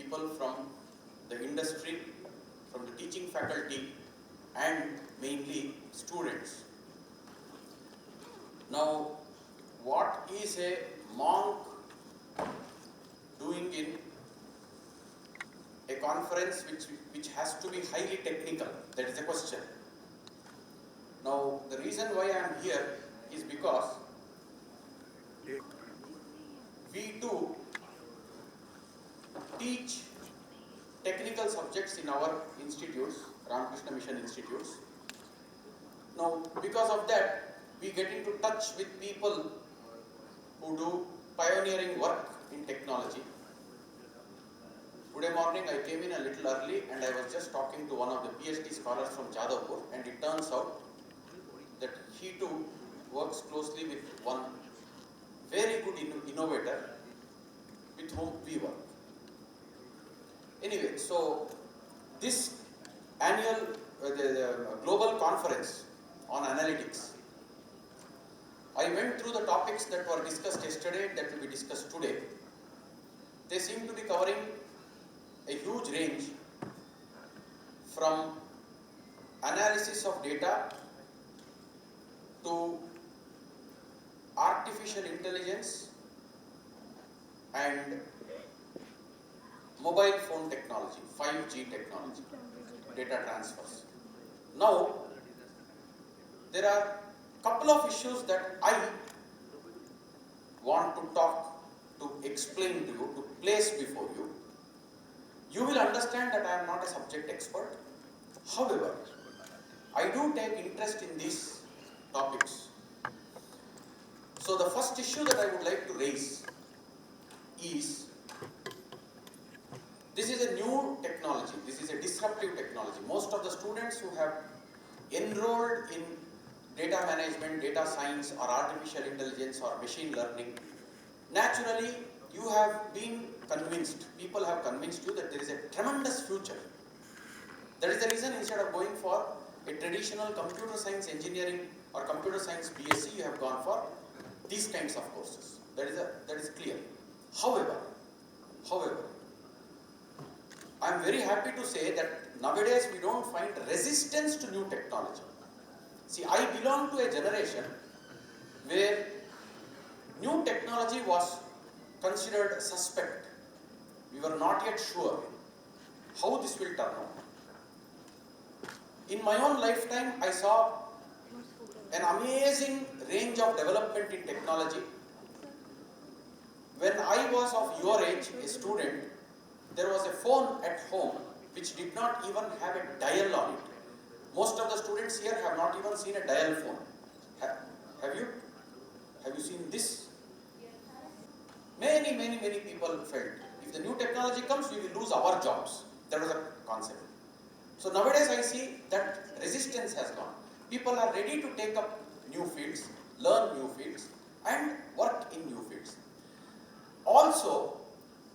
people from the industry, from the teaching faculty, and mainly students. Now, what is a monk doing in a conference which has to be highly technical? That is the question. Now, the reason why I am here is because we too teach technical subjects in our institutes, Ramakrishna Mission Institutes. Now, because of that, we get into touch with people who do pioneering work in technology. Today morning I came in a little early and I was just talking to one of the PhD scholars from Jadavpur, and it turns out that he too works closely with one very good innovator with whom we work. Anyway, so this annual the global conference on analytics, I went through the topics that were discussed yesterday, that will be discussed today. They seem to be covering a huge range from analysis of data to artificial intelligence and mobile phone technology, 5G technology, data transfers. Now, there are a couple of issues that I want to talk, to explain to you, to place before you. You will understand that I am not a subject expert. However, I do take interest in these topics. So the first issue that I would like to raise is, this is a new technology, this is a disruptive technology. Most of the students who have enrolled in data management, data science or artificial intelligence or machine learning, naturally you have been convinced, people have convinced you that there is a tremendous future. That is the reason, instead of going for a traditional computer science engineering or computer science BSc, you have gone for these kinds of courses. That is clear. However, I am very happy to say that nowadays we don't find resistance to new technology. See, I belong to a generation where new technology was considered suspect. We were not yet sure how this will turn out. In my own lifetime, I saw an amazing range of development in technology. When I was of your age, a student, there was a phone at home which did not even have a dial on it. Most of the students here have not even seen a dial phone. Have you? Have you seen this? Many people felt, if the new technology comes, we will lose our jobs. That was a concept. So nowadays I see that resistance has gone. People are ready to take up new fields, learn new fields, and work in new fields. Also,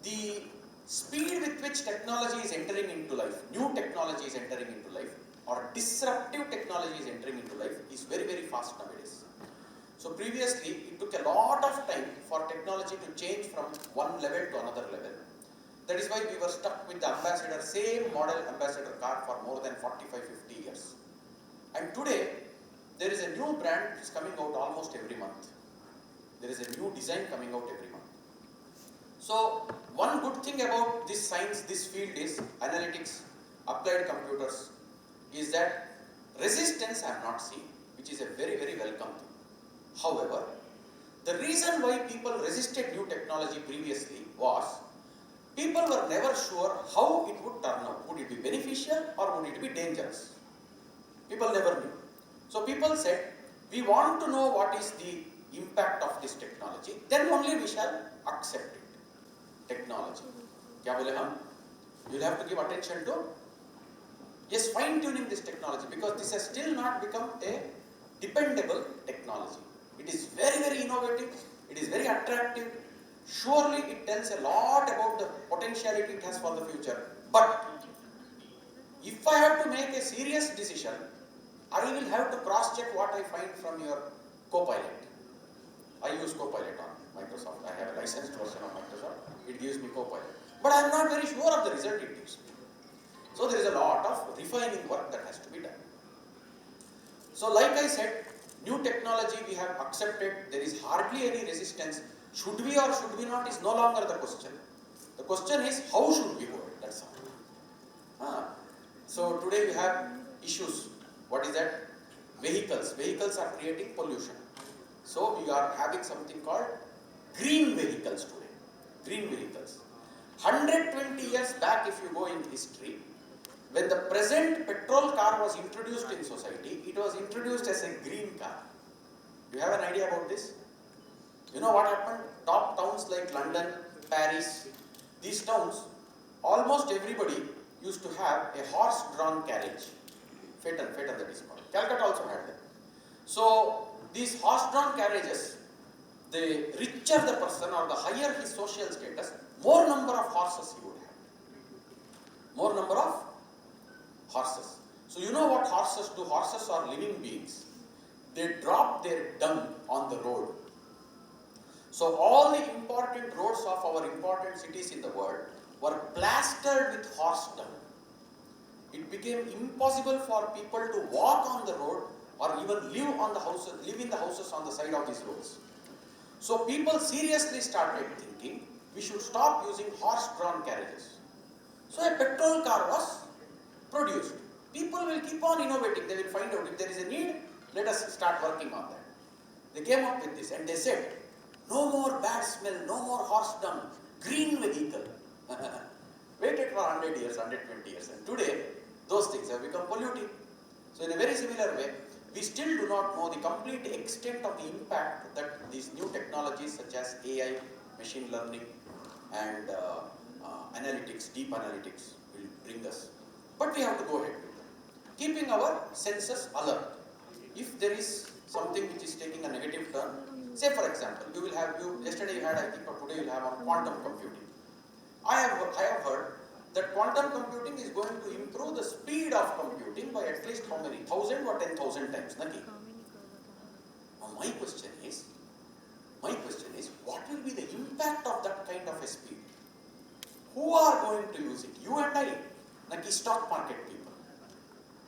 the speed with which technology is entering into life, new technology is entering into life, or disruptive technology is entering into life, is very fast nowadays. So previously, it took a lot of time for technology to change from one level to another level. That is why we were stuck with the Ambassador, same model Ambassador car for more than 45-50 years. And today, there is a new brand which is coming out almost every month. There is a new design coming out every month. So, one good thing about this science, this field is analytics, applied computers, is that resistance I have not seen, which is a very welcome thing. However, the reason why people resisted new technology previously was, people were never sure how it would turn out. Would it be beneficial or would it be dangerous? People never knew. So people said, we want to know what is the impact of this technology, then only we shall accept it. Technology. Kya bole hum? You will have to give attention to, yes, fine-tuning this technology, because this has still not become a dependable technology. It is very innovative, it is very attractive. Surely it tells a lot about the potentiality it has for the future. But if I have to make a serious decision, I will have to cross-check what I find from your Copilot. I use Copilot on Microsoft. I have a licensed version of Microsoft. It gives me Copilot. but I am not very sure of the result it gives me. So there is a lot of refining work that has to be done. So like I said, new technology we have accepted, there is hardly any resistance. Should we or should we not is no longer the question. The question is how should we go it, that's all. So today we have issues. What is that? Vehicles. Vehicles are creating pollution. So we are having something called green vehicles today. Green vehicles. 120 years back, if you go in history, when the present petrol car was introduced in society, it was introduced as a green car. Do you have an idea about this? You know what happened? Top towns like London, Paris, these towns, almost everybody used to have a horse-drawn carriage. Phaeton that is called. Calcutta also had them. So these horse-drawn carriages, the richer the person or the higher his social status, more number of horses he would have. More number of horses. So you know what horses do? Horses are living beings. They drop their dung on the road. So all the important roads of our important cities in the world were plastered with horse dung. It became impossible for people to walk on the road or even live in the houses on the side of these roads. So people seriously started thinking we should stop using horse-drawn carriages. So a petrol car was produced. People will keep on innovating. They will find out if there is a need, let us start working on that. They came up with this and they said, no more bad smell, no more horse dung, green vehicle. Waited for 100 years, 120 years, and today those things have become polluting. So in a very similar way, we still do not know the complete extent of the impact that these new technologies such as AI, machine learning and analytics, deep analytics will bring us. But we have to go ahead with them, keeping our senses alert. If there is something which is taking a negative turn, say for example, yesterday you had, I think, or today you will have on quantum computing. I have heard that quantum computing is going to improve the speed of computing by at least how many? 1,000 or 10,000 times. Naki? Now my question is, what will be the impact of that kind of a speed? Who are going to use it? You and I, Naki stock market people.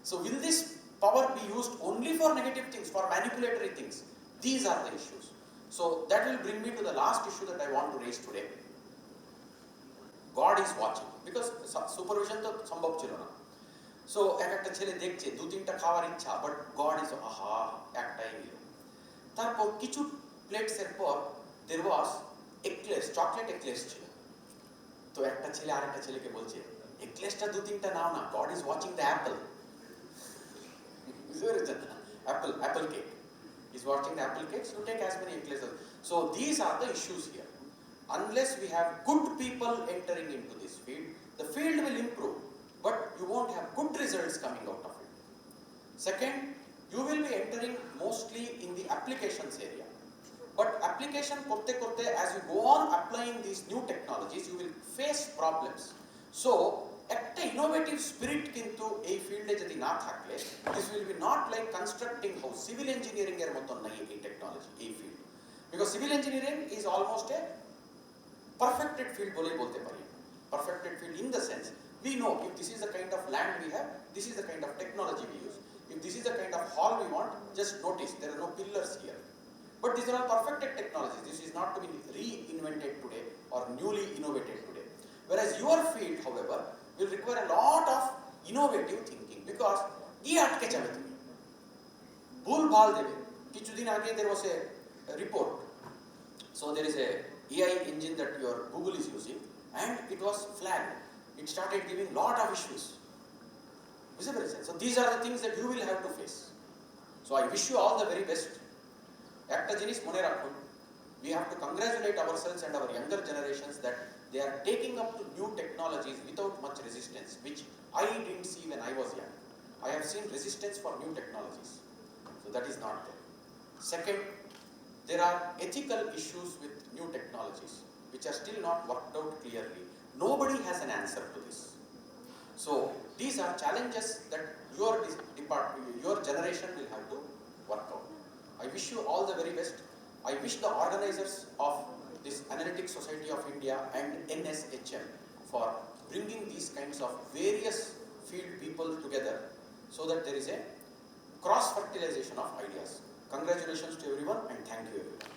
So will this power be used only for negative things, for manipulatory things? These are the issues. So that will bring me to the last issue that I want to raise today. God is watching, because supervision to sambhav chilo na. So ekta chele dekhche du tinta khawar ichha, but God is ektai nilo. Tarpor kichu plates erpor there was eclairs, chocolate eclairs chilo. To ekta chele arekta chele ke bolche eclairs ta du tinta nao na, God is watching the apple. Apple cake. He's watching the apple cakes, you take as many eclairs. So these are the issues here. Unless we have good people entering into this field, the field will improve, but you won't have good results coming out of it. Second, you will be entering mostly in the applications area. But application korte as you go on applying these new technologies, you will face problems. So, একটা innovative spirit কিন্তু এই ফিল্ডে যদি না থাকলে, this will be not like constructing house. Civil engineering এর মতন নাই এই technology, এই field. Because civil engineering is almost a perfected field বলেই বলতে পারি. Perfected field in the sense, we know if this is the kind of land we have, this is the kind of technology we use. If this is the kind of hall we want, just notice there are no pillars here. But these are all perfected technologies. This is not to be reinvented today or newly innovated today. Whereas your field, however, will require a lot of innovative thinking, because কি আটকে যাবে তুমি, ভুল ভাল দেবে। কিছুদিন আগে there was a report. So there is a AI engine that your Google is using, and it was flagged. It started giving lot of issues. So these are the things that you will have to face. So I wish you all the very best. একটা জিনিস মনে রাখুন, we have to congratulate ourselves and our younger generations that they are taking up to new technologies without much resistance, which I didn't see when I was young. I have seen resistance for new technologies. So that is not there. Second, there are ethical issues with new technologies which are still not worked out clearly. Nobody has an answer to this. So these are challenges that your generation will have to work out. I wish you all the very best. I wish the organizers of this Analytics Society of India and NSHM for bringing these kinds of various field people together so that there is a cross-fertilization of ideas. Congratulations to everyone and thank you everyone.